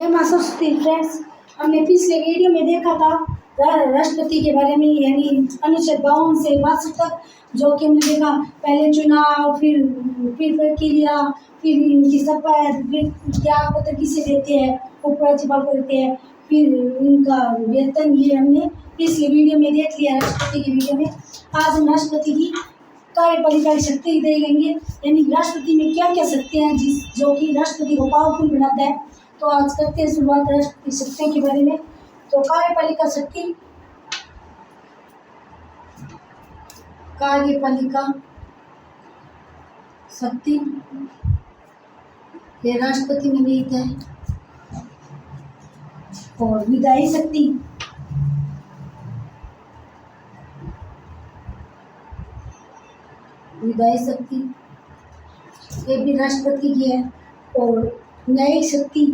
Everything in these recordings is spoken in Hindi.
सरस्वती फ्रेंड्स, हमने पिछले वीडियो में देखा था राष्ट्रपति के बारे में, यानी अनुच्छेद 52 से 62 तक, जो कि हमने देखा पहले चुनाव, फिर प्रक्रिया, फिर इनकी शपथ, फिर त्याग पत्र किसे देते हैं, उपराज्यपाल को देते हैं, फिर इनका वेतन, ये हमने पिछले वीडियो में देख लिया राष्ट्रपति की वीडियो में। आज हम राष्ट्रपति की कार्यपालिका की शक्ति देखेंगे, यानी राष्ट्रपति में क्या क्या शक्तियाँ हैं जो कि राष्ट्रपति को पावरफुल बनाता है। तो आज करते हैं शुरुआत राष्ट्रपति शक्तियों के बारे में। तो कार्यपालिका शक्ति, कार्यपालिका शक्ति ये राष्ट्रपति में निहित है। और विधायी शक्ति, विधायी शक्ति ये भी राष्ट्रपति की है। और न्यायिक शक्ति,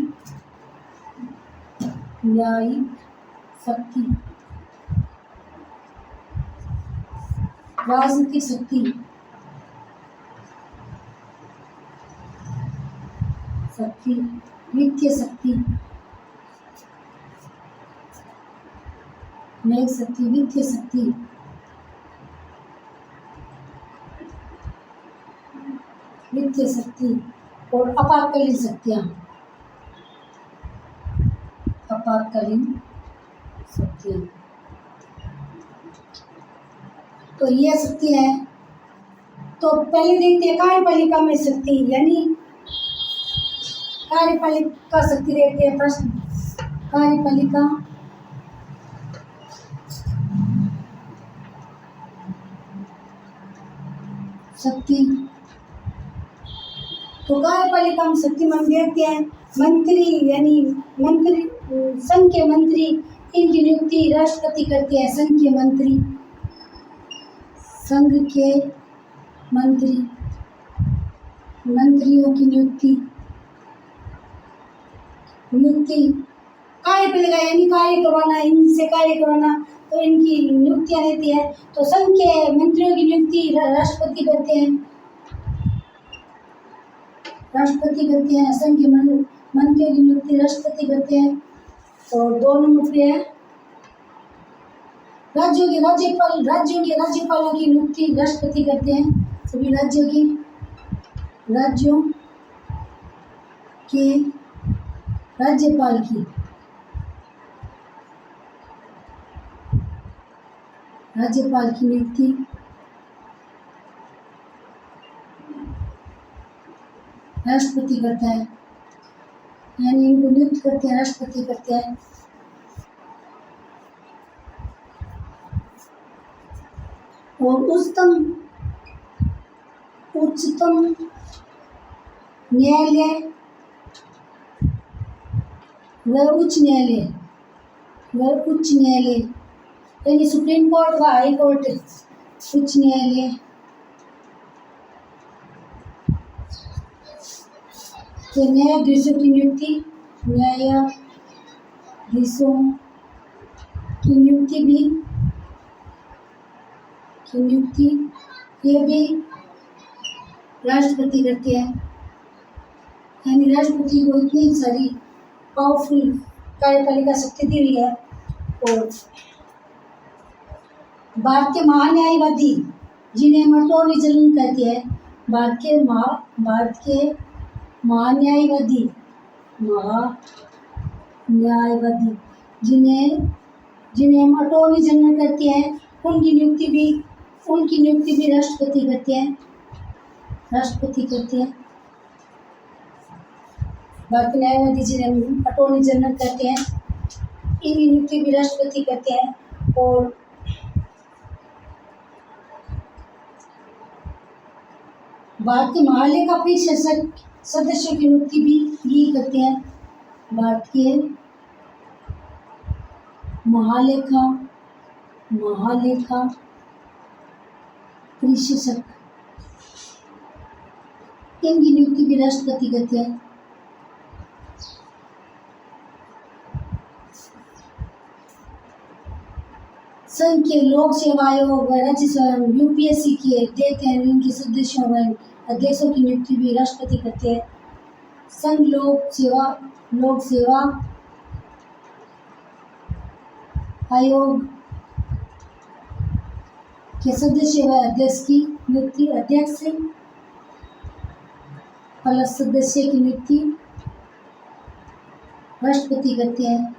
न्यायिक शक्ति, राजनीतिक शक्ति, वित्तीय शक्ति, न्यायिक शक्ति, वित्तीय शक्ति, वित्तीय शक्ति और आपातकालीन शक्तियाँ, आपातकालीन शक्तियाँ। तो ये शक्ति है। तो पहले देखते हैं कार्यपालिका में शक्ति, यानी कार्यपालिका शक्ति देखते हैं। प्रश्न, कार्यपालिका शक्ति। तो कार्यपालिका में शक्ति में देखते हैं मंत्री, यानी मंत्री, संघ के मंत्री, इनकी नियुक्ति राष्ट्रपति करते हैं। संघ के मंत्री, संघ के मंत्री, मंत्रियों की नियुक्ति कार्यपालिका यानी कार्य करवाना, इनसे कार्य करवाना, तो इनकी नियुक्तियां रहती है। तो संघ के मंत्रियों की नियुक्ति राष्ट्रपति करते हैं, राष्ट्रपति करते हैं। संघ के मंत्रियों की नियुक्ति राष्ट्रपति करते हैं। और 2 नंबर पे है राज्यों के राज्यपालों की नियुक्ति राष्ट्रपति करते हैं। सभी राज्यों के राज्यपाल की नियुक्ति राष्ट्रपति करता है, यानी इनको नियुक्त करते हैं, राष्ट्रपति करते हैं। और उच्चतम न्यायालय व उच्च न्यायालय यानी सुप्रीम कोर्ट व हाई कोर्ट, उच्च न्यायालय के न्यायाधीशों की नियुक्ति, ये भी राष्ट्रपति करते हैं। यानी राष्ट्रपति को इतनी सारी पावरफुल कार्यपालिका शक्ति दी हुई है। और भारत के महान्यायवादी, जिन्हें हम अटॉर्नी जनरल कहते हैं, भारत के महान्यायवादी, जिन्हें हम अटॉर्नी जनरल कहते हैं, उनकी नियुक्ति भी राष्ट्रपति करते हैं, भारत के न्यायवादी जिन्हें हम अटॉर्नी जनरल कहते हैं, इनकी नियुक्ति भी राष्ट्रपति करते हैं। और भारत के महालेखा परीक्षक सदस्यों की नियुक्ति भी ये करते हैं। भारत के महालेखा परीक्षक, इनकी नियुक्ति भी राष्ट्रपति करते हैं। संघ के लोक सेवा आयोग व राज्य यूपीएससी के देते हैं, इनके सदस्यों व अध्यक्षों की नियुक्ति भी राष्ट्रपति करते हैं। संघ लोक सेवा आयोग के सदस्य व अध्यक्ष की नियुक्ति अध्यक्ष प्लस सदस्य की नियुक्ति राष्ट्रपति करते हैं।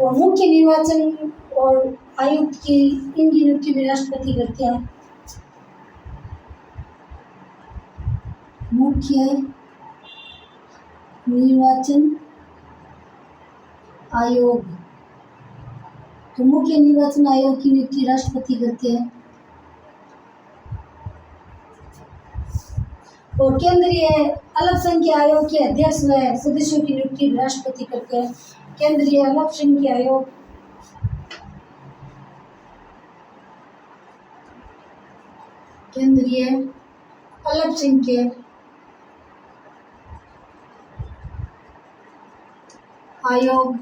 और मुख्य निर्वाचन और आयुक्त की इनकी नियुक्ति भी राष्ट्रपति करते हैं। मुख्य निर्वाचन आयोग, तो मुख्य निर्वाचन आयोग की नियुक्ति राष्ट्रपति करते हैं। और केंद्रीय अल्पसंख्यक आयोग के अध्यक्ष व सदस्यों की नियुक्ति राष्ट्रपति करते हैं। केंद्रीय अल्पसंख्यक आयोग आयोग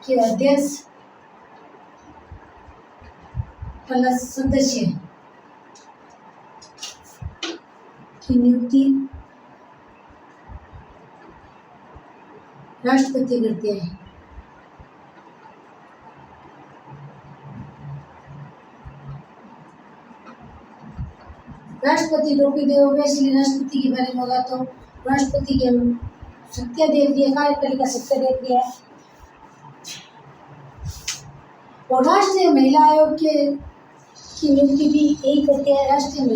के अध्यक्ष प्लस सदस्य की नियुक्ति राष्ट्रपति करते हैं। राष्ट्रपति द्रौपदी मुर्मू राष्ट्रपति के बारे में होगा तो राष्ट्रपति के सत्या देख दिया, कार्यपालिका सत्या देख दिया। और राष्ट्रीय महिला आयोग की नियुक्ति भी यही करते हैं। राष्ट्रीय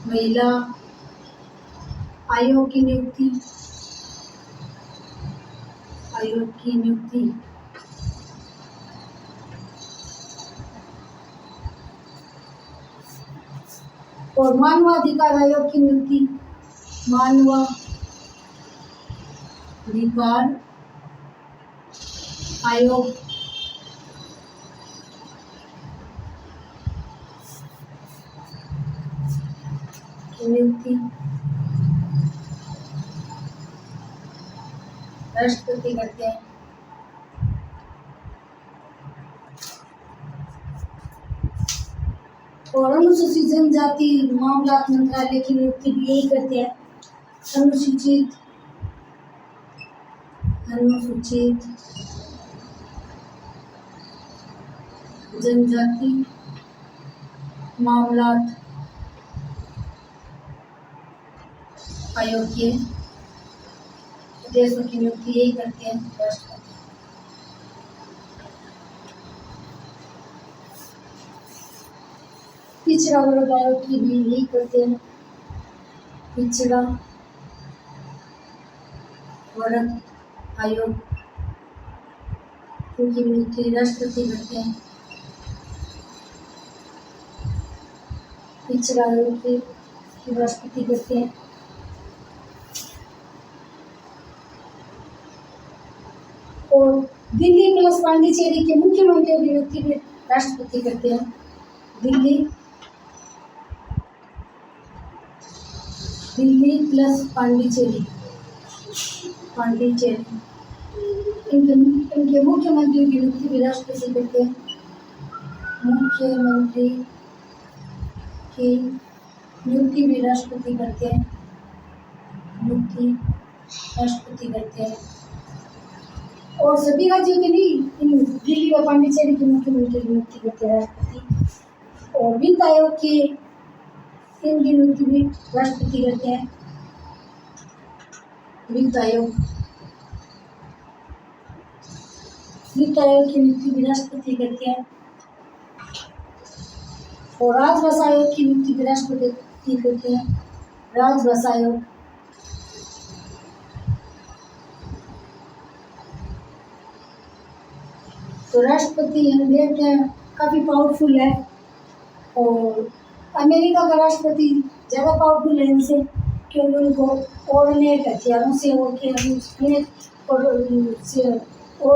महिला आयोग की नियुक्ति और मानवाधिकार आयोग की नियुक्ति राष्ट्रपति करते हैं। और अनुसूचित जनजाति मामला मंत्रालय की नियुक्ति भी यही करते हैं। अनुसूचित जनजाति मामला आयोग के सदस्यों की नियुक्ति यही करते हैं राष्ट्रपति। पिछड़ा वर्ग आयोग की भी यही करते हैं। पिछड़ा वर्ग आयोग की नियुक्ति राष्ट्रपति करते हैं। पिछड़ा आयोग की राष्ट्रपति करते हैं। और दिल्ली प्लस पांडिचेरी के मुख्यमंत्रियों की नियुक्ति भी राष्ट्रपति करते हैं। दिल्ली प्लस पांडिचेरी इनके मुख्यमंत्रियों की नियुक्ति भी राष्ट्रपति करते हैं। मुख्यमंत्री की नियुक्ति भी राष्ट्रपति करते हैं। और सभी राज्यों के लिए इन दिल्ली व पांडिचेरी के मुख्यमंत्री की नियुक्ति करते हैं राष्ट्रपति। और वित्त आयोग की इनकी नियुक्ति भी राष्ट्रपति करते हैं। वित्त आयोग की नियुक्ति भी राष्ट्रपति करते हैं। और राजभाषा आयोग की नियुक्ति भी राष्ट्रपति करते हैं। राजभाषा आयोग तो राष्ट्रपति हम देखते हैं काफ़ी पावरफुल है। और अमेरिका का राष्ट्रपति ज़्यादा पावरफुल है इनसे, क्योंकि उनको और अनेक हथियारों से और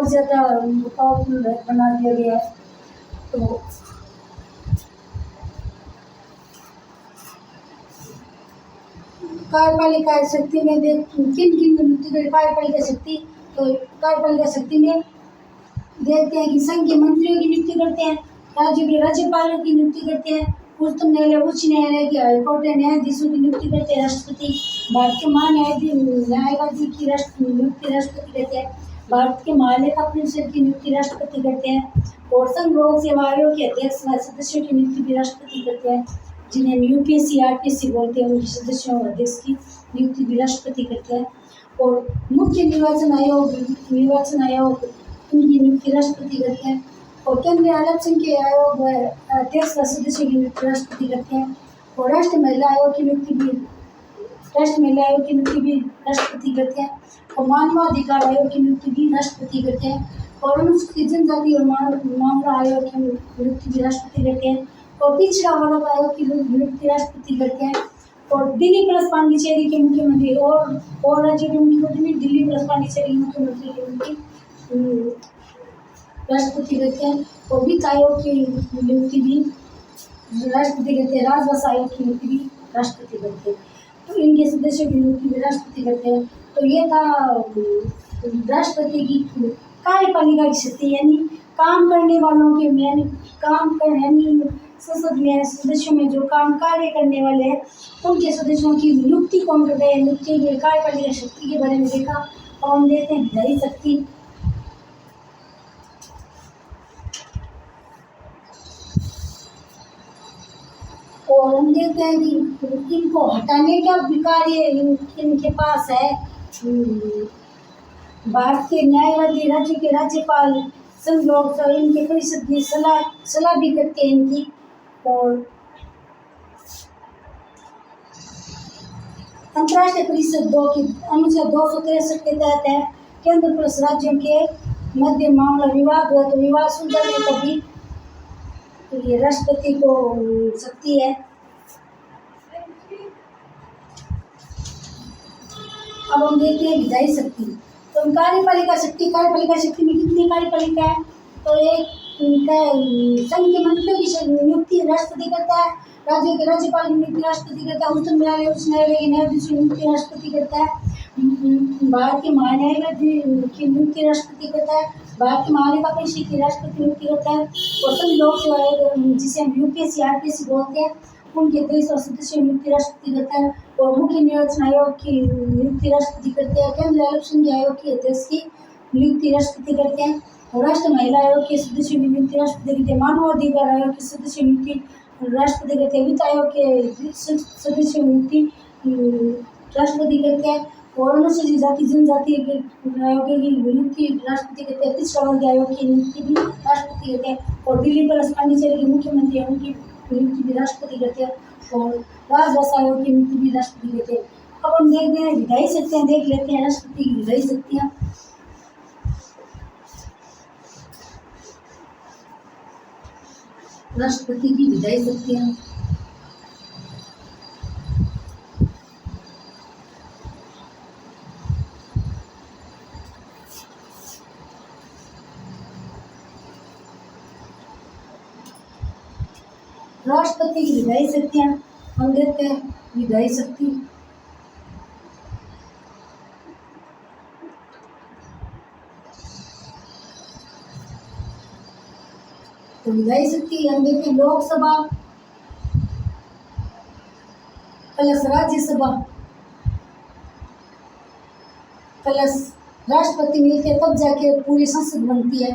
ज़्यादा पावरफुल बना दिया गया है। तो कार्यपालिका शक्ति में किन किन को नियुक्ति कर कार्यपालिका शक्ति, तो कार्यपालिका शक्ति में देखते हैं कि संघ के मंत्रियों की नियुक्ति करते हैं, राज्यों के राज्यपालों की नियुक्ति करते हैं, उच्चतम न्यायालय उच्च न्यायालय के हाईकोर्ट के न्यायाधीशों की नियुक्ति करते हैं राष्ट्रपति, भारत के न्यायवादी की नियुक्ति राष्ट्रपति करते हैं, भारत के महालेखा परिषद की नियुक्ति राष्ट्रपति करते हैं, और संघ लोक सेवा आयोग के अध्यक्ष व सदस्यों की नियुक्ति भी राष्ट्रपति करते हैं, जिन्हें हम यूपीएससी आरपीएससी बोलते हैं, उनके सदस्यों और अध्यक्ष की नियुक्ति भी राष्ट्रपति करते हैं। और मुख्य निर्वाचन आयोग इनकी नियुक्ति राष्ट्रपति करते हैं, और केंद्रीय अल्पसंख्यक आयोग व अध्यक्ष व सदस्यों की नियुक्ति राष्ट्रपति करते हैं, और राष्ट्रीय महिला आयोग की नियुक्ति भी राष्ट्रपति करते हैं, और मानवाधिकार आयोग की नियुक्ति भी राष्ट्रपति करते हैं, और अनुसूचित जनजाति और मामला आयोग की नियुक्ति भी राष्ट्रपति करते हैं, और पिछड़ा वर्ग आयोग की नियुक्ति राष्ट्रपति करते हैं, और दिल्ली प्लस पांडिचेरी के मुख्यमंत्री और राज्य के मुख्यमंत्री दिल्ली प्लस पांडिचेरी के मुख्यमंत्री की नियुक्ति राष्ट्रपति करते हैं, और वित्त आयोग की नियुक्ति भी राष्ट्रपति करते हैं, राजभाषा आयोग की नियुक्ति भी राष्ट्रपति करते हैं, तो इनके सदस्यों की नियुक्ति भी राष्ट्रपति करते हैं। तो ये था राष्ट्रपति की कार्यपालिका की शक्ति, यानी काम करने वालों के यानी संसद में सदस्यों में जो काम कार्य करने वाले हैं उनके सदस्यों की नियुक्ति कौन करते हैं। नियुक्ति के कार्यपालिका शक्ति के बारे में देखा, और हम देखते हैं विधायी शक्ति। और हम देखते हैं कि इनको हटाने का भी कार्य इनके पास है। भारत के न्यायवादी, राज्य के राज्यपाल, संघ लोक सेवा इनके परिषद की सलाह भी करते हैं इनकी। और अंतर्राष्ट्रीय परिषद 2 की अनुच्छेद 263 के तहत है, केंद्र प्लस राज्यों के मध्य मामला विवाद हुआ तो विवाद सुलझाने को भी ये राष्ट्रपति को शक्ति है। अब हम देखते हैं विधायी शक्ति। तो कार्यपालिका शक्ति में कितनी कार्यपालिका है, तो एक संघ के मंत्रियों की नियुक्ति राष्ट्रपति करता है, राज्यों के राज्यपाल की नियुक्ति राष्ट्रपति करता है, उच्चतम न्यायालय उच्च न्यायालय के न्यायाधीश की नियुक्ति राष्ट्रपति करता है, भारत के महान्यायवादी की नियुक्ति राष्ट्रपति करता है, भारत के महालेखा परीक्षक की राष्ट्रपति नियुक्ति करता है, और संघ लोक सेवा आयोग जिसे हम यूपीएससी आरपीएससी बोलते हैं उनके 23 सदस्यों की नियुक्ति राष्ट्रपति करता है, और मुख्य निर्वाचन आयोग की नियुक्ति राष्ट्रपति करते हैं, केंद्रीय अल्पसंख्यक आयोग के अध्यक्ष की नियुक्ति राष्ट्रपति करते हैं, और राष्ट्रीय महिला आयोग के सदस्यों की नियुक्ति राष्ट्रपति करते हैं, मानवाधिकार आयोग के सदस्यों की नियुक्ति राष्ट्रपति करते हैं, वित्त आयोग के सदस्यों की नियुक्ति राष्ट्रपति करते हैं, और अनुसूचित जाति जनजाति के आयोग की नियुक्ति राष्ट्रपति करते हैं, पिछड़ा वर्ग आयोग की नियुक्ति भी राष्ट्रपति करते हैं, और दिल्ली प्लस पांडिचेरी के मुख्यमंत्री हैं उनकी नियुक्ति भी राष्ट्रपति करते हैं, और राजभाषा आयोग की नियुक्ति भी राष्ट्रपति करते हैं। अब हम देखते हैं विधायी शक्तियाँ, देख लेते हैं राष्ट्रपति की विधायी शक्तियाँ। राष्ट्रपति की विधायी शक्तियाँ। राष्ट्रपति की विधायी शक्तियाँ हम देखते हैं। विधायी शक्ति तो विधायी शक्ति हम देखते हैं लोकसभा प्लस राज्यसभा प्लस राष्ट्रपति मिलकर तब जाके पूरी संसद बनती है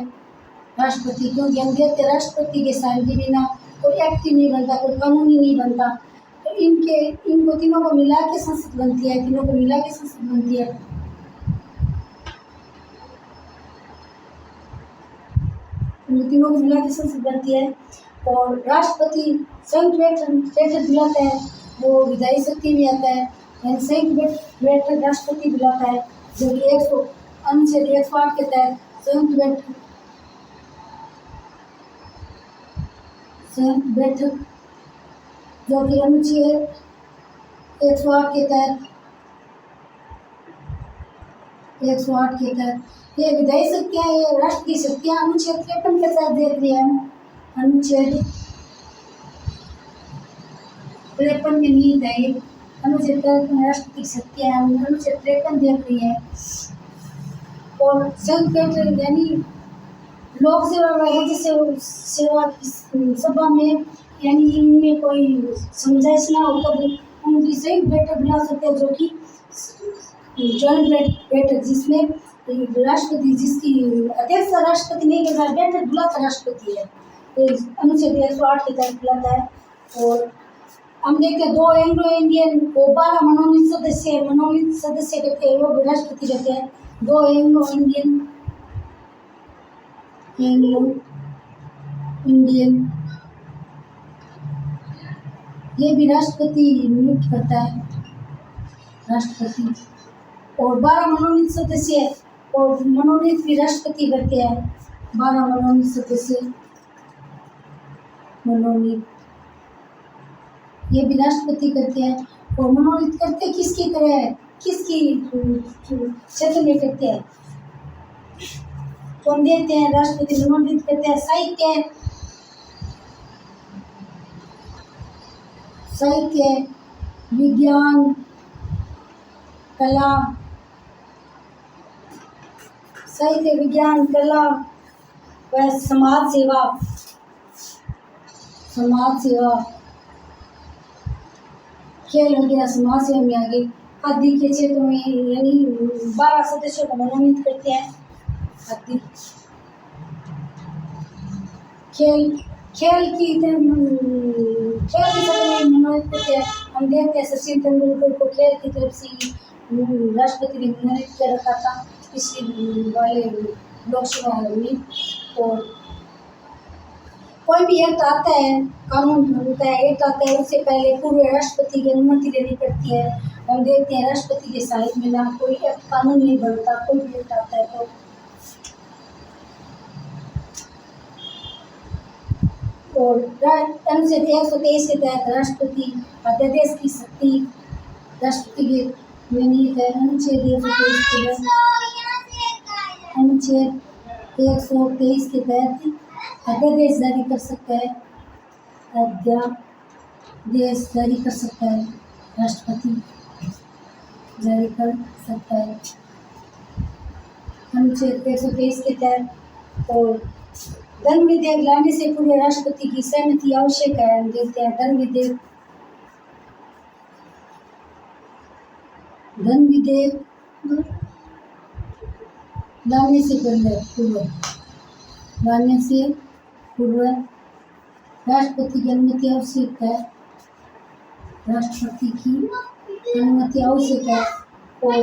राष्ट्रपति, क्योंकि हम देखते हैं राष्ट्रपति के साइन के बिना कोई एक्ट ही नहीं बनता, कोई कानून ही नहीं बनता। तो इनको तीनों को मिला के संसद बनती है, तीनों को मिला के संसद बनती है। तीनों को मिला के संसद बनती है, और राष्ट्रपति संयुक्त बैठक बुलाता है, वो विधायी शक्ति भी आता है। यानी संयुक्त बैठक राष्ट्रपति बुलाता है, जो कि अनुच्छेद 108 के तहत संयुक्त बैठक जो कि अनुच्छेद 108 के तहत ये विधायी शक्तियाँ, ये राष्ट्र की शक्तियाँ अनुच्छेद 53 के तहत देख रही है। अनुच्छेद 53 में निहित है अनुच्छेद 53 में राष्ट्रपति की शक्तियाँ हम अनुच्छेद 53 देख रही है। और संसद यानी लोक सेवा राज्य सेवा की सभा में यानी इनमें कोई समझाइश ना हो तब उनकी सही बैठक बुला सकते हैं, जो कि जॉइंट बैठक जिसमें राष्ट्रपति जिसकी अध्यक्ष राष्ट्रपति नहीं करता, बैठक बुलाता राष्ट्रपति है। अनुच्छेद 108 के तहत बुलाता है। और हम देखते हैं 2 एंग्लो इंडियन को 12 मनोनीत सदस्य कहते हैं, वो राष्ट्रपति कहते हैं। 2 एंग्लो इंडियन ये भी राष्ट्रपति नियुक्त करता है, राष्ट्रपति। और 12 मनोनीत सदस्य और मनोनीत भी राष्ट्रपति करते हैं। 12 मनोनीत सदस्य मनोनीत ये भी राष्ट्रपति करते हैं। और मनोनीत करते किसकी तरह किसकी क्षेत्र में करते हैं, कौन देते हैं राष्ट्रपति मनोनीत करते हैं? साहित्य, विज्ञान, कला, व समाज सेवा, खेल वगैरह समाज सेवा में आगे आदि के क्षेत्रों में यानी 12 सदस्यों को मनोनीत करते हैं। आदि खेल की सभा में मनोनीत करते हैं। हम देखते हैं सचिन तेंदुलकर को खेल की तरफ से राष्ट्रपति ने मनोनीत कर रखा था पिछले वाले लोकसभा में। और कोई भी एक्ट आता है, कानून होता है, एक्ट आता है, उससे पहले पूर्व राष्ट्रपति की अनुमति लेनी पड़ती है। हम देखते हैं राष्ट्रपति के साहित्य में ना कोई एक्ट कानून नहीं बनता, कोई भी एक्ट आता है तो। और अनुच्छेद 123 के तहत राष्ट्रपति अध्यादेश की शक्ति राष्ट्रपति के में निहित है। अनुच्छेद 123 के तहत अध्यादेश जारी कर सकता है, राष्ट्रपति जारी कर सकता है। अनुच्छेद 123 के तहत। और धन विधेयक लाने से पूर्व राष्ट्रपति की सहमति आवश्यक है। हम देखते हैं धन विधेयक लाने से पूर्व राष्ट्रपति की अनुमति आवश्यक है। राष्ट्रपति की अनुमति आवश्यक है। और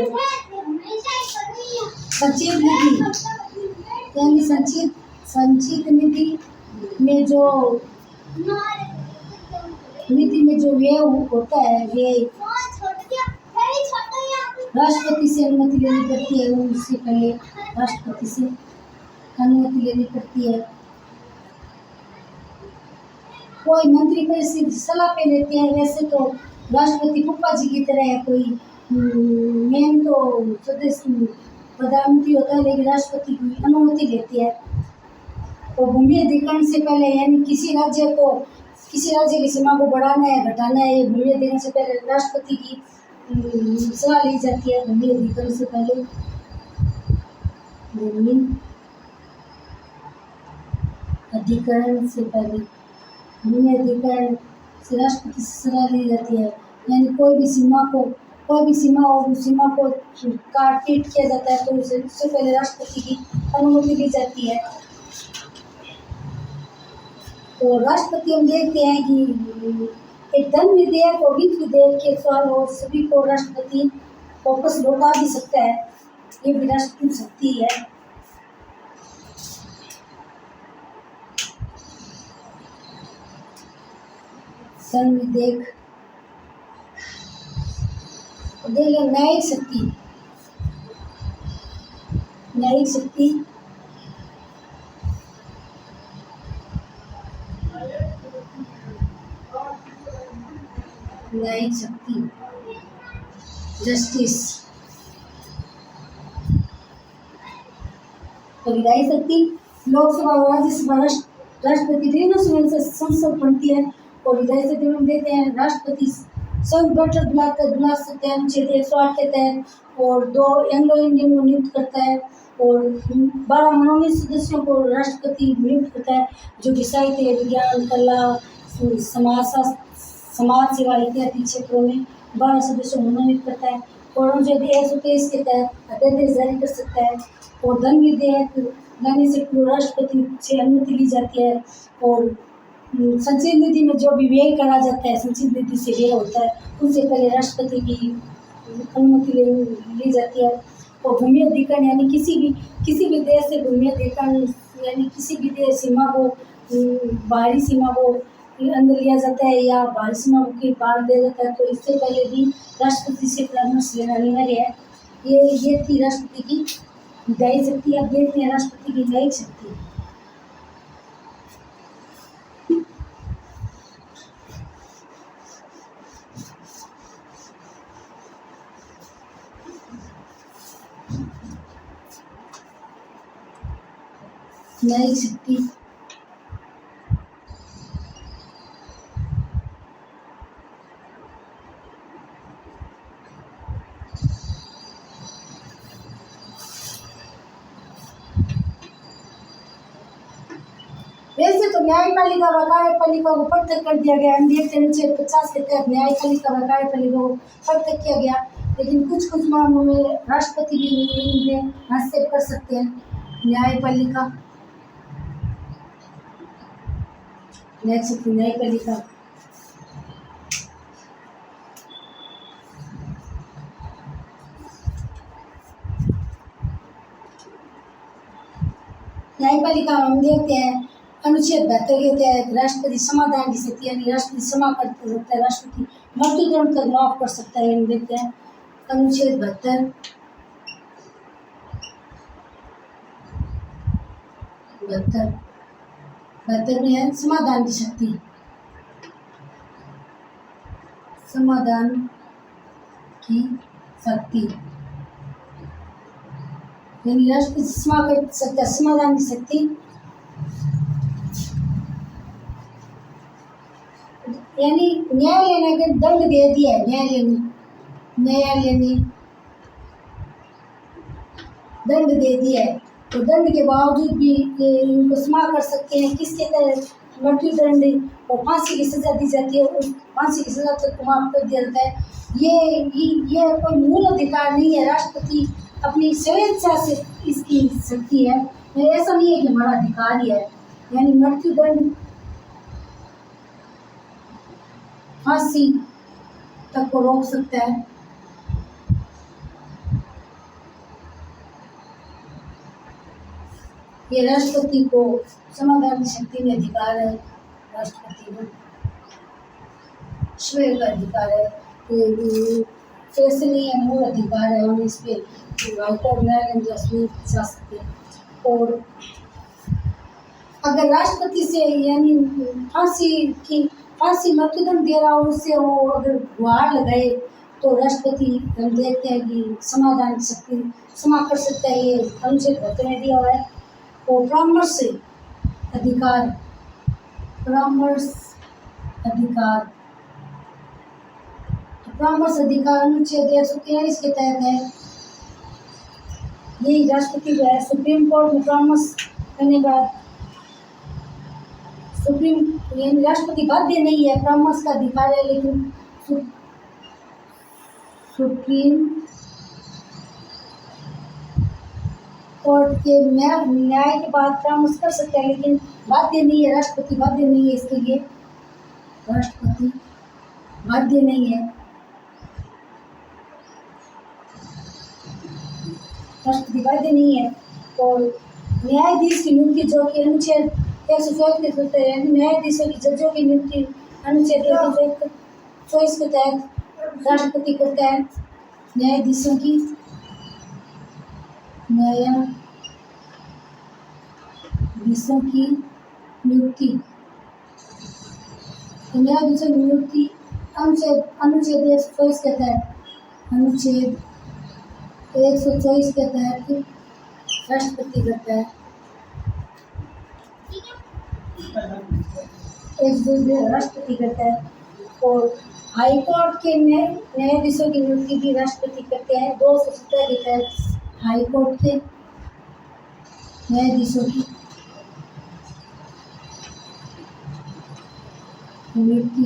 संचित निधि यानी संचित निधि में जो व्यय होता है, व्यय राष्ट्रपति से अनुमति लेनी पड़ती है। उससे पहले राष्ट्रपति से अनुमति लेनी पड़ती है। कोई मंत्री परिषद सलाह पे लेते हैं। वैसे तो राष्ट्रपति फूफा जी की तरह है, कोई मेन तो सदस्य प्रधानमंत्री होता है, लेकिन राष्ट्रपति की अनुमति लेती है। और भूमि अधिग्रहण से पहले यानी किसी राज्य की सीमा को बढ़ाना है घटाना है, भूमि अधिग्रहण से पहले राष्ट्रपति की सलाह ली जाती है। भूमि अधिग्रहण से पहले भूमि अधिग्रहण से राष्ट्रपति से सलाह ली जाती है। यानी कोई भी सीमा और उस सीमा को काट पीट किया जाता है तो उससे पहले राष्ट्रपति की अनुमति ली जाती है। तो राष्ट्रपति हम देखते हैं कि एक धन विधेयक और वित्त विधेयक के सवाल और सभी को राष्ट्रपति वापस लौटा भी सकता है। ये भी राष्ट्रपति शक्ति है। धन विधेयक न्यायिक शक्ति न्यायिक शक्ति जस्टिस तो विधायी शक्ति लोकसभा और राज्यसभा राष्ट्रपति तीनों से संसद बनती है। और विधायी शक्ति में देते हैं राष्ट्रपति संघ बैठक बुला सकते हैं अनुच्छेद 108 के तहत, और 2 एंग्लो इंडियन को नियुक्त करता है, और 12 मनोनीत सदस्यों को राष्ट्रपति नियुक्त करता है, जो कि साहित्य, विज्ञान, कला, समाज सेवा इत्यादि क्षेत्रों में 12 सदस्यों को मनोनीत करता है, और अनुच्छेद 123 के तहत अध्यादेश जारी कर सकता है, और धन विधेयक लाने से पूर्व राष्ट्रपति से अनुमति ली जाती है, और संचित निधि में जो भी व्यय करा जाता है, संचित निधि से व्यय होता है, उससे पहले राष्ट्रपति की अनुमति ली जाती है। और भूमि अधिग्रहण यानी किसी भी देश से भूमि अधिग्रहण यानी किसी भी देश सीमा को, बाहरी सीमा को अंदर लिया जाता है या बाहरी सीमा के पार दिया जाता है, तो इससे पहले भी राष्ट्रपति से परामर्श लेना अनिवार्य है। ये थी राष्ट्रपति की विधायी शक्ति। अब देखते हैं राष्ट्रपति की न्यायिक शक्ति। न्यायिक शक्ति वैसे तो न्यायपालिका व कार्यपालिका को पृथक कर दिया गया। अनुच्छेद 50 के तहत न्यायपालिका व कार्यपालिका को पृथक किया गया, लेकिन कुछ मामलों में राष्ट्रपति भी इनमें हस्तक्षेप कर सकते हैं। न्यायपालिका न्यायपालिका हम देखते हैं अनुच्छेद 72 के तहत राष्ट्रपति समाधान की शक्ति, यानी राष्ट्रपति क्षमा कर सकता है, राष्ट्रपति मृत्युदंड तक माफ कर सकता है। हम देखते हैं अनुच्छेद 72 में है समाधान की शक्ति। समाधान की शक्ति यानी राष्ट्रपति क्षमा कर सकता है। समाधान की शक्ति यानी न्यायालय ने अगर दंड दे दिया है, न्यायालय ने दंड दे दिया है, तो दंड के बावजूद भी इनको क्षमा कर सकते हैं। किसके तहत? मृत्युदंड और फांसी की सजा दी जाती है, उस फांसी की सजा तक माफ कर दिया जाता है। ये कोई मूल अधिकार नहीं है, राष्ट्रपति अपनी स्वेच्छा से इसकी शक्ति है। ऐसा नहीं है कि हमारा अधिकार ही है, यानी मृत्युदंड, फांसी तक को रोक सकता है। ये राष्ट्रपति को समाधान की शक्ति में अधिकार है। राष्ट्रपति को स्वयं का अधिकार है, फैसले या मूल अधिकार है, हम इस पे हाईकोर्ट न्यायालय जा सकते हैं। और अगर राष्ट्रपति से यानी फांसी मृत्युदंड दे रहा हो, उससे वो अगर गुहार लगाए, तो राष्ट्रपति हम देखते हैं कि समाधान की शक्ति क्षमा कर सकता है। ये अनुच्छेद 72 में दिया हुआ है। और परामर्श अधिकार अनुच्छेद 143 के तहत है। यही राष्ट्रपति को है। सुप्रीम कोर्ट में परामर्श करने का यानी राष्ट्रपति बाध्य नहीं है, परामर्श का अधिकार है, लेकिन सुप्रीम कोर्ट के न्याय के बाद परामर्श कर सकता है, लेकिन बाध्य नहीं है। राष्ट्रपति बाध्य नहीं है, इसके लिए राष्ट्रपति बाध्य नहीं है। राष्ट्रपति बाध्य नहीं है। और न्यायाधीश की नियुक्ति जो कि अनुच्छेद 124 के तहत है, न्यायाधीशों की जजों की नियुक्ति अनुच्छेद 124 के तहत राष्ट्रपति करता है। न्यायाधीशों की नियुक्ति अनुच्छेद 124 के तहत राष्ट्रपति करता है। राष्ट्रपति करता है। और हाई कोर्ट के न्यायाधीशों की नियुक्ति भी राष्ट्रपति करते हैं। 217 के तहत हाई कोर्ट के न्यायाधीशों की नियुक्ति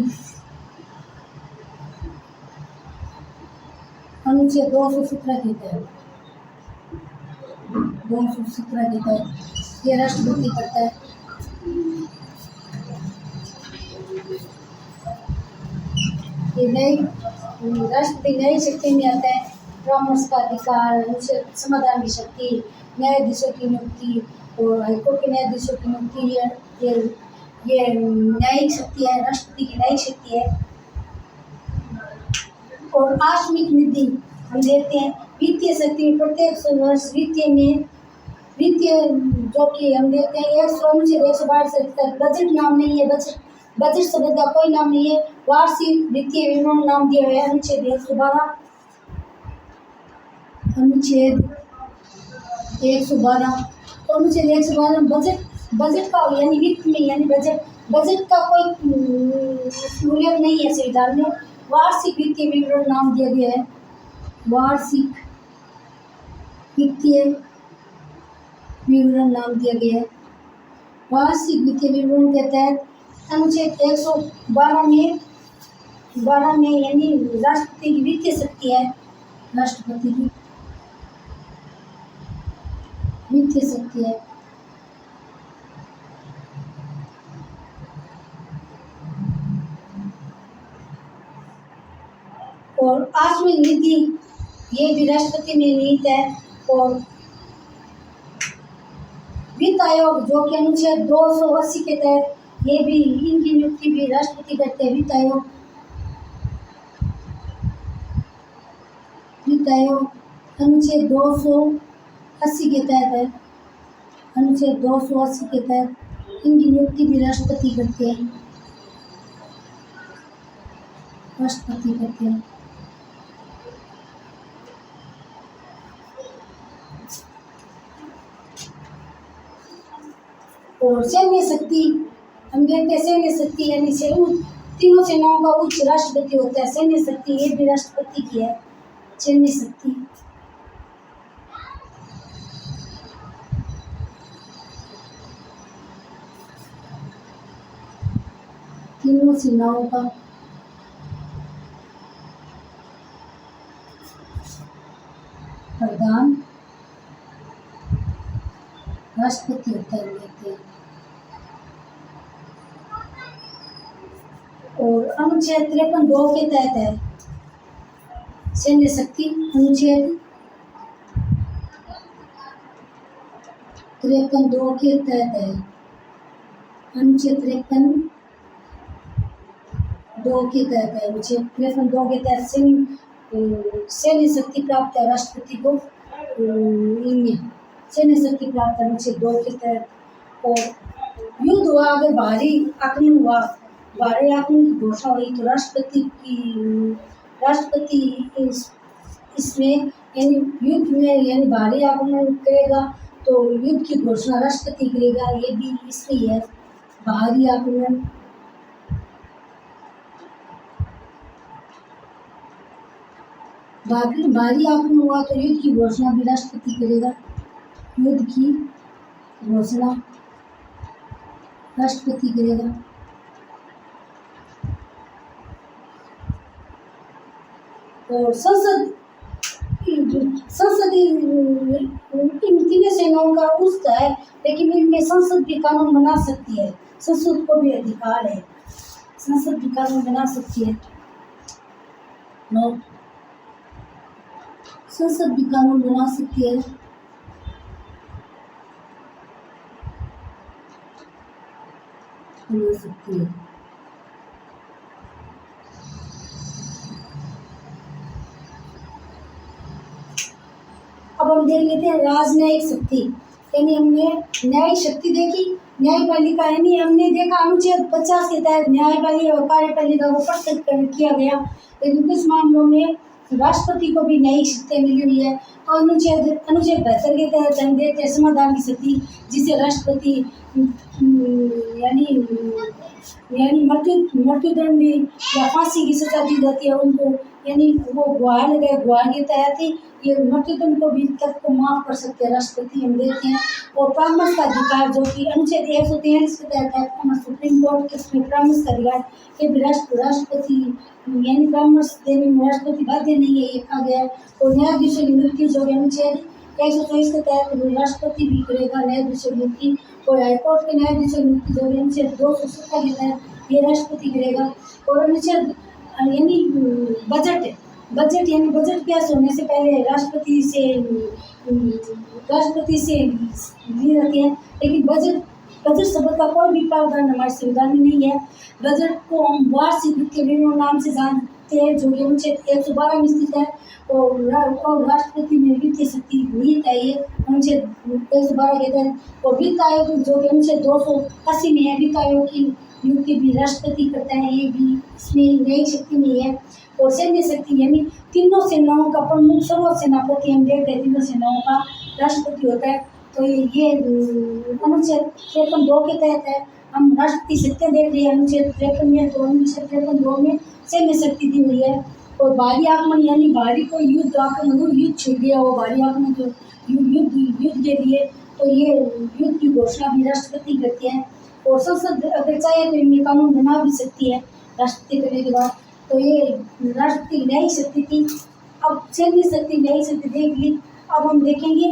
अनुच्छेद 217 के तहत 217 के तहत ये राष्ट्रपति करता है। ये नई राष्ट्रपति नई शक्ति में आता है। परामर्श का अधिकार, समाधान की शक्ति, न्यायाधीशों की नियुक्ति और हाईकोर्ट के न्यायाधीशों की नियुक्ति, ये न्यायिक शक्ति है, राष्ट्रपति की न्यायिक शक्ति है। और आकस्मिक निधि हम देखते हैं वित्तीय शक्ति में प्रत्येक वर्ष वित्तीय जो कि हम देखते हैं 112 से बजट नाम नहीं है, बजट शब्द का कोई नाम नहीं है। वार्षिक वित्तीय विवरण नाम दिया हुआ है अनुच्छेद 112 अनुच्छेद 112 बजट का यानी वित्त में यानी बजट का कोई मूल्य नहीं है संविधान में। वार्षिक वित्तीय विवरण नाम दिया गया है। वार्षिक वित्तीय विवरण नाम दिया गया है। वार्षिक वित्तीय विवरण के तहत अनुच्छेद 112 में यानी राष्ट्रपति की वित्तीय शक्ति है। राष्ट्रपति की वित्तीय शक्ति है। और आकस्मिक नीति ये भी राष्ट्रपति में निहित है। और वित्त आयोग जो कि अनुच्छेद 280 के तहत ये भी इनकी नियुक्ति भी राष्ट्रपति करते हैं। वित्त आयोग अनुच्छेद 280 के तहत है। अनुच्छेद 280 के तहत इनकी नियुक्ति भी राष्ट्रपति करते हैं। और सैन्य शक्ति हम देखते हैं सैन्य शक्ति यानी तीनों सेनाओं का उच्च राष्ट्रपति होता है। सैन्य शक्ति ये भी राष्ट्रपति की है। सैन्य शक्ति तीनों सेनाओं का प्रधान राष्ट्रपति होता है देखते हैं। और अनुच्छेद 53(2) के तहत है सैन्य शक्ति। अनुच्छेद 53(2) के तहत है। अनुच्छेद 53(2) के तहत है। अनुच्छेद 53(2) के तहत सैन्य शक्ति प्राप्त है राष्ट्रपति को। इनमें सैन्य शक्ति प्राप्त है अनुच्छेद 2 के तहत। और युद्ध हुआ, अगर भारी आक्रमण हुआ, भारी आक्रमण की घोषणा हुई तो राष्ट्रपति इसमें यानी युद्ध में यानी भारी आक्रमण करेगा तो युद्ध की घोषणा राष्ट्रपति करेगा। ये भी इसलिए है भारी आक्रमण। भारी आक्रमण हुआ तो युद्ध की घोषणा भी राष्ट्रपति करेगा। युद्ध की घोषणा राष्ट्रपति करेगा। और संसद इन तीनों सेनाओं का उच्च है, लेकिन इनमें संसद भी कानून बना सकती है। संसद को भी अधिकार है, संसद भी कानून बना सकती है। संसद भी कानून बना सकती है। अब हम देख लेते हैं राजनयिक शक्ति, यानी हमने न्यायिक शक्ति देखी। न्यायपालिका यानी हमने देखा अनुच्छेद 50 के तहत न्यायपालिका और कार्यपालिका को पृथक किया गया, लेकिन कुछ मामलों में राष्ट्रपति को भी न्यायिक शक्ति मिली हुई है। अनुच्छेद अनुच्छेद 72 के तहत हम देखते हैं समाधान की स्थिति जिसे राष्ट्रपति यानी यानी मृत्युदंड या फांसी की सजा दी जाती है उनको, यानी वो गुहार लगाए, गुहार के तहत ही ये मृत्युदंड को भी तक को माफ कर सकते हैं राष्ट्रपति, हम देखते हैं। और परामर्श का अधिकार जो कि अनुच्छेद 143 के तहत है, सुप्रीम कोर्ट के परामर्श का अधिकार के भी राष्ट्रपति यानी परामर्श देने में राष्ट्रपति बाध्य नहीं है, ये कहा गया है। और न्यायाधीशों की नियुक्ति जो अनुच्छेद 124 के तहत राष्ट्रपति भी करेगा न्यायाधीशों की नियुक्ति। और हाईकोर्ट के न्यायाधीशों की नियुक्ति जो अनुच्छेद 270 के तहत ये राष्ट्रपति करेगा। और अनुच्छेद यानी बजट यानी बजट पास होने से पहले राष्ट्रपति से ली जाती है, लेकिन बजट शब्द का कोई भी प्रावधान हमारे संविधान में नहीं है। बजट को हम वार्षिक वित्तीय विवरण नाम से जानते हैं जो कि अनुच्छेद 112 में स्थित है। और राष्ट्रपति में वित्तीय शक्ति निहित है ये अनुच्छेद 112 के तहत। और वित्त आयोग जो कि अनुच्छेद 280 में है, वित्त आयोग की नियुक्ति भी राष्ट्रपति करता है, ये भी इसमें न्यायिक शक्ति नहीं है। और सैन्य शक्ति यानी तीनों सेनाओं का प्रमुख सर्वोच्च सेनापति हम देखते हैं, तीनों सेनाओं का राष्ट्रपति होता है। तो ये अनुच्छेद 53(2) के तहत है। हम राष्ट्रपति शक्तियाँ देख रहे हैं अनुच्छेद 53 में, तो अनुच्छेद 53(2) में सैन्य शक्ति दी हुई है। और भारी आक्रमण यानी भारी कोई युद्ध आक्रमण युद्ध छिड़ गया हो, भारी आक्रमण जो युद्ध के लिए, तो ये युद्ध की घोषणा भी राष्ट्रपति करते हैं। और संसद अगर चाहे तो इनमें कानून बना भी सकती है राष्ट्रपति करने के बाद। तो ये राष्ट्रपति न्यायिक शक्ति थी। अब सैन्य शक्ति न्यायिक शक्ति देख ली, अब हम देखेंगे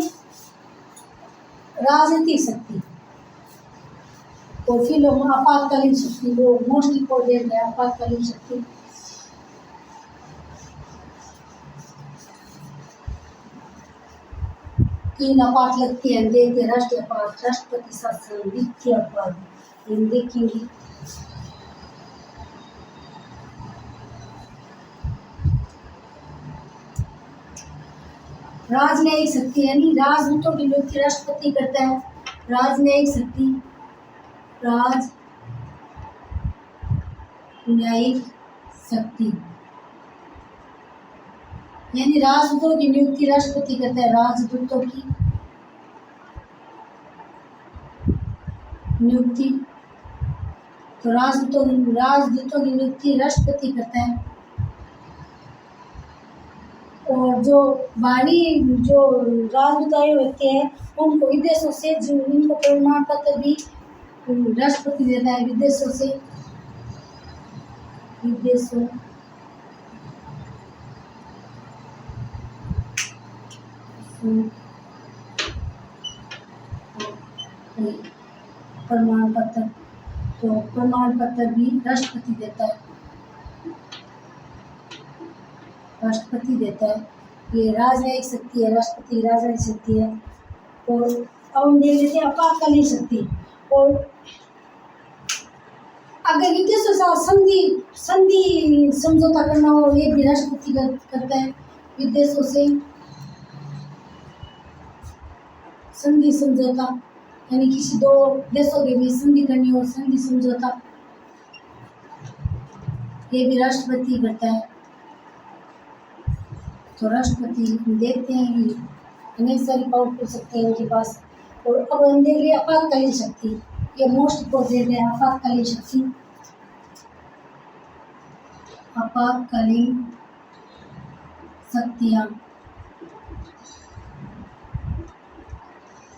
राजनीतिक शक्ति। और फिर हम आपातकालीन शक्ति, वो मोस्ट इम्पोर्टेंट है आपातकालीन शक्ति। तीन आपात लगती है, देखते राष्ट्रीय आपात, राष्ट्रपति शासन, वित्तीय आपात, हम देखेंगे। राजनयिक शक्ति यानी राजदूतों की नियुक्ति राष्ट्रपति करता है। राजनयिक शक्ति, राजनयिक शक्ति यानी राजदूतों की नियुक्ति राष्ट्रपति करता है। राजदूतों की नियुक्ति, तो राजदूतों की नियुक्ति राष्ट्रपति करता है। और जो बाहरी जो राजदूत आए होते हैं उनको विदेशों से जो उनको प्रमाण पत्र भी राष्ट्रपति देता है। विदेशों से प्रमाण पत्र, तो प्रमाण पत्र भी राष्ट्रपति देता है, राष्ट्रपति देता है। ये राजनयिक शक्ति है, राष्ट्रपति राजनयिक शक्ति है। और अब हम देख लेते हैं आपातकालीन शक्ति। और अगर विदेशों से संधि समझौता करना हो, ये भी राष्ट्रपति करता है। विदेशों से संधि समझौता यानी किसी दो देशों के बीच संधि करनी हो, संधि समझौता, ये भी राष्ट्रपति करता है। तो राष्ट्रपति देखते हैं कि अनेक सारी पावर कर सकते हैं उनके पास। और अब हम देख रहे आपातकालीन शक्ति, ये मोस्ट इम्पोर्टेंट है आपातकालीन शक्ति। आपातकालीन शक्तियाँ,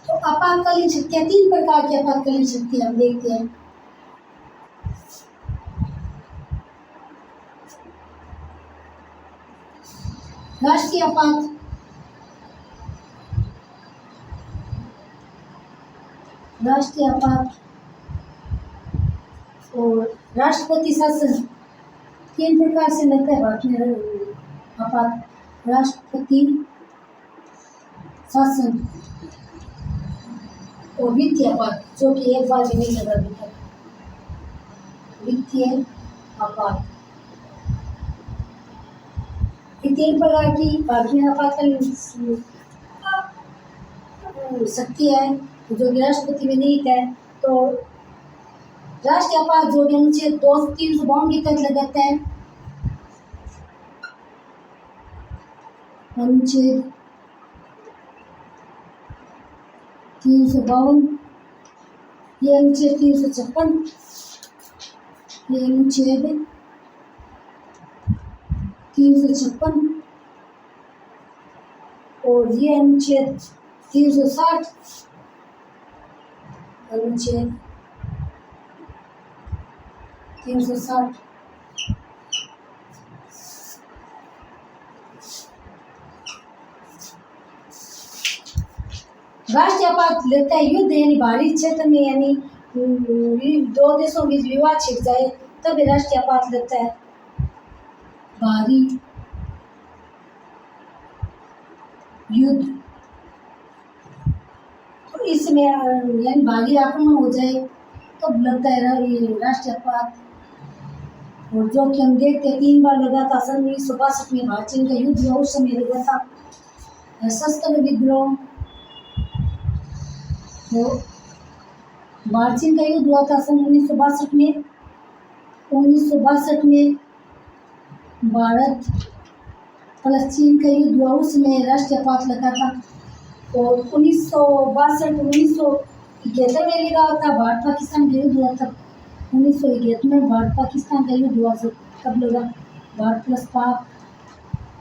तो आपातकालीन शक्तियाँ तीन प्रकार की आपातकालीन शक्तियाँ हम देखते हैं। राष्ट्रीय आपात, और राष्ट्रपति शासन, तीन प्रकार से लगता है भारत में आपात। राष्ट्रपति शासन और वित्तीय आपात, जो कि एक बार भी नहीं लगा अभी तक। वित्तीय आपात, ये तीन प्रकार की भारतीय आपातकालीन शक्ति है जो कि राष्ट्रपति में निहित है। तो राष्ट्रीय आपात जो कि अनुच्छेद 352 के तहत लगाता है, अनुच्छेद 352, ये अनुच्छेद 356, ये अनुच्छेद 356 और ये अनुच्छेद 360, अनुच्छेद 360। राष्ट्रीय आपात लगता है युद्ध यानी बाहरी क्षेत्र में, यानी दो देशों में विवाद छिड़ जाए तब राष्ट्रीय आपात लगता है। बाहरी युद्ध तो इसमें यानी बाहरी आक्रमण हो जाए तब लगता है ये राष्ट्रीय आपात। और जो कि हम देखते हैं 3 बार लगा था। सन 1962 में भारत चीन का युद्ध हुआ, उस समय लगा था सशस्त्र विद्रोह। तो भारत चीन का युद्ध हुआ था सन 1962 में। 1962 में भारत प्लस चीन का युद्ध हुआ, उसमें राष्ट्रीय आपात लगा था। और 1971 में लगा था भारत पाकिस्तान का युद्ध हुआ था। 1971 में भारत पाकिस्तान का युद्ध हुआ तब लगा भारत प्लस पाक,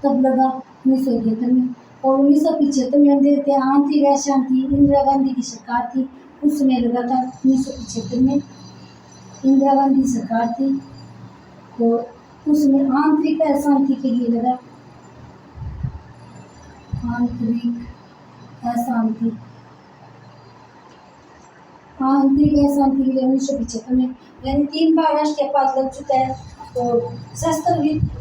तब लगा 1971 में। और 1975 में हम देखते हैं आंतरिक अशांति, इंदिरा गांधी की सरकार थी, उस समय लगा था 1975 में इंदिरा गांधी सरकार थी। और उसमें आंतरिक अशांति के लिए लगा, आंतरिक अशांति, आंतरिक अशांति के लिए 1975 में, यानी 3 बार राष्ट्रीय आपात लग चुका है। और सशस्त्र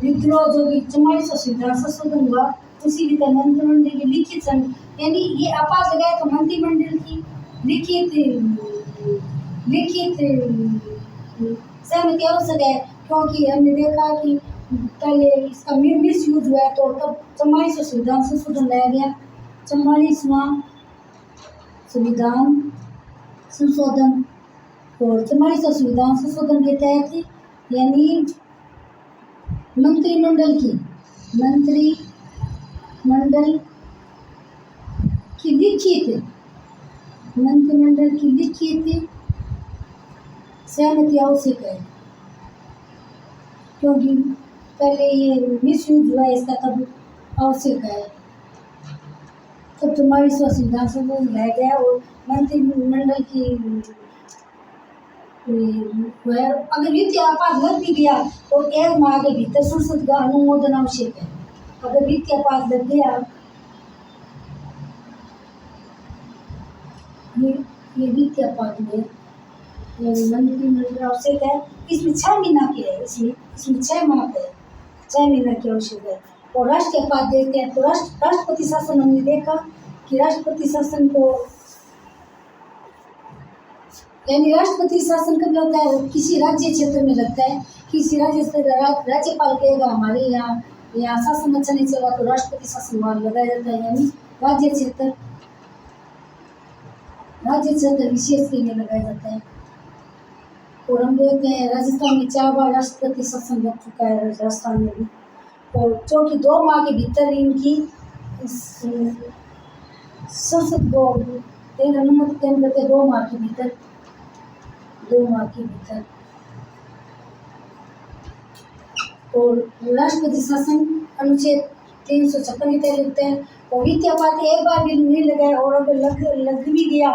विद्रोह जो कि 44 संविधान संशोधन हुआ, उसी की मंत्रिमंडल की लिखित यानी ये आपात लगाया तो मंत्रिमंडल की लिखित सहमति आवश्यक है, क्योंकि हमने देखा कि पहले इसका मिस यूज हुआ है। तो तब 44 संविधान संशोधन लाया गया, 44वां संविधान संशोधन। और 44 संविधान संशोधन के तहत यानी मंत्रिमंडल की लिखित सहमति आवश्यक है, क्योंकि पहले ये मिस यूज हुआ है इसका, तब आवश्यक है। तब 44वां संविधान संशोधन लाया गया और मंत्रिमंडल की अगर वित्तीय आपात लग भी गया तो 1 माह के भीतर संसद का अनुमोदन आवश्यक है। अगर वित्तीय आपात लग गया, ये वित्तीय आपात में मंत्रिमंडल आवश्यक है। इसमें 6 महीना के है, इसमें 6 माह के 6 महीना की आवश्यक है। और राष्ट्रीय आपात देखते हैं तो राष्ट्रपति शासन हमने देखा कि राष्ट्रपति शासन को यानी राष्ट्रपति शासन कब लगता है, किसी राज्य क्षेत्र में लगता है। किसी राज्यपाल कहेगा हमारे यहाँ शासन अच्छा नहीं चला तो राष्ट्रपति शासन वहाँ लगाया जाता है, यानी राज्य क्षेत्र विशेष के लिए लगाया जाता है। और हम देखते हैं राजस्थान में 4 बार राष्ट्रपति शासन लग चुका है, राजस्थान में भी। और जो कि 2 माह के भीतर इनकी संसद को अनुमति देने करते 2 माह के भीतर। और राष्ट्रपति शासन अनुच्छेद 356 के तहत लगते हैं। और वित्तीय आपात एक बार भी नहीं लगाए और अगर लग भी गया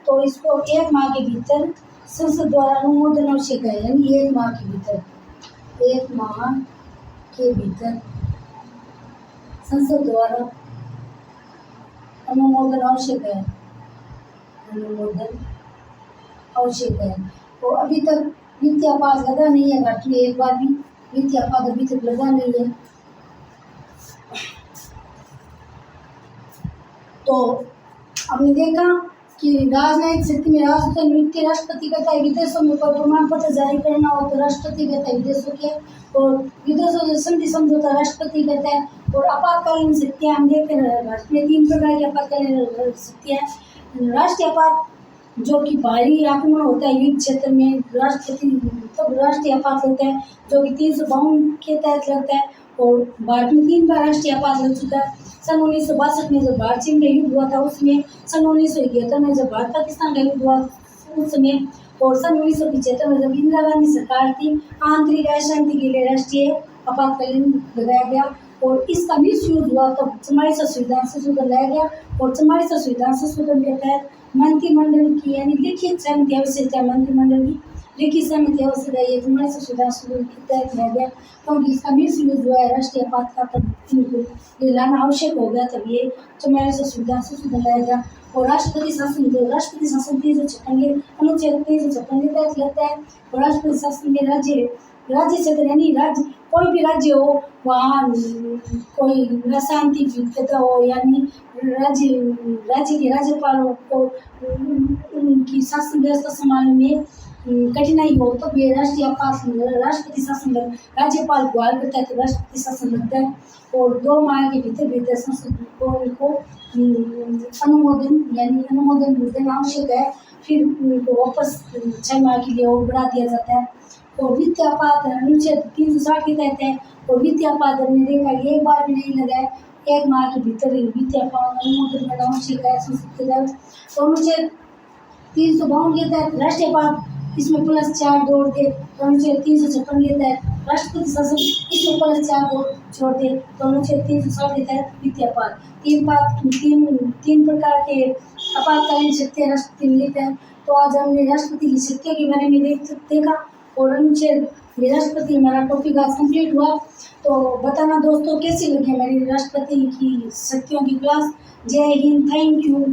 तो इसको 1 माह के भीतर संसद द्वारा अनुमोदन आवश्यक है, यानी 1 माह के भीतर संसद द्वारा अनुमोदन आवश्यक है। तो अभी तक वित्तीय आपात लगा नहीं है भारत में, एक बार भी वित्तीय आपात अभी तक लगा नहीं है। तो हमने देखा कि राजनयिक स्थिति में राष्ट्र नियुक्ति राष्ट्रपति करता है, विदेशों में कोई प्रमाण पत्र जारी करना हो तो राष्ट्रपति करता है विदेशों के, और विदेशों से संधि समझौता राष्ट्रपति करता है। और आपातकालीन शक्तियाँ हम देखते हैं भारत में 3 प्रकार की आपातकालीन शक्तियाँ। राष्ट्रीय आपात जो कि बाहरी आक्रमण होता है युद्ध क्षेत्र में, राष्ट्रपति तब राष्ट्रीय आपात होता है जो कि 352 के तहत लगता है। और भारत में 3 बार राष्ट्रीय आपात लग चुका है। सन 1962 में जब भारत चीन का युद्ध हुआ था उसमें, सन 1971 में जब भारत पाकिस्तान का युद्ध हुआ उस समय, और सन 1975 में जब इंदिरा गांधी सरकार थी, आंतरिक अशांति के लिए राष्ट्रीय आपातकालीन लगाया गया और इसका मिस यूज हुआ तब 44 संविधान संशोधन लाया गया। और 44 संविधान संशोधन के तहत मंत्रिमंडल की यानी लिखित सहमति आवश्यकता, मंत्रिमंडल की लिखित सहमति आवश्यकता ये 44 संविधान संशोधन के तहत लाया गया, क्योंकि इसका मिस यूज हुआ है राष्ट्रीय आपात का, तब इनको ये लाना आवश्यक हो गया, तब ये 44 संविधान संशोधन लाया गया। और राष्ट्रपति शासन 356 के अनुच्छेद 356 के तहत लगता है। और राष्ट्रपति शासन में राज्य क्षेत्र यानी राज्य कोई भी राज्य हो वहाँ कोई अशांति पैदा हो यानी राज्य के राज्यपालों को उनकी शासन व्यवस्था संभालने में कठिनाई हो तो ये राष्ट्रपति शासन राज्यपाल बहाल करता है, तो राष्ट्रपति शासन लगता है। और 2 माह के भीतर संसद को इनको अनुमोदन देना आवश्यक है, फिर उनको वापस 6 माह के लिए और बढ़ा दिया जाता है। तो वित्तीय आपात अनुच्छेद 360 के तहत है। और वित्तीय आपात हमने देखा एक बार भी नहीं लगा है, 1 माह के भीतर वित्तीय आपात अनुमोदन करना आवश्यक है संसद के तहत। तो अनुच्छेद 352 के तहत राष्ट्रीय आपात इसमें +4 जोड़ दे, तो अनुच्छेद 356 के तहत राष्ट्रपति शासन इसमें +4 जोड़ दे, तो अनुच्छेद 360 के तहत वित्तीय आपात। तीन प्रकार के आपातकालीन शक्तियाँ राष्ट्रपति मिलते हैं। तो आज हमने राष्ट्रपति की शक्तियों के बारे में देखा और अनुच्छेद राष्ट्रपति हमारा टॉपिक आज कंप्लीट हुआ। तो बताना दोस्तों कैसी लगी हमारी राष्ट्रपति की शक्तियों की क्लास। जय हिंद, थैंक यू।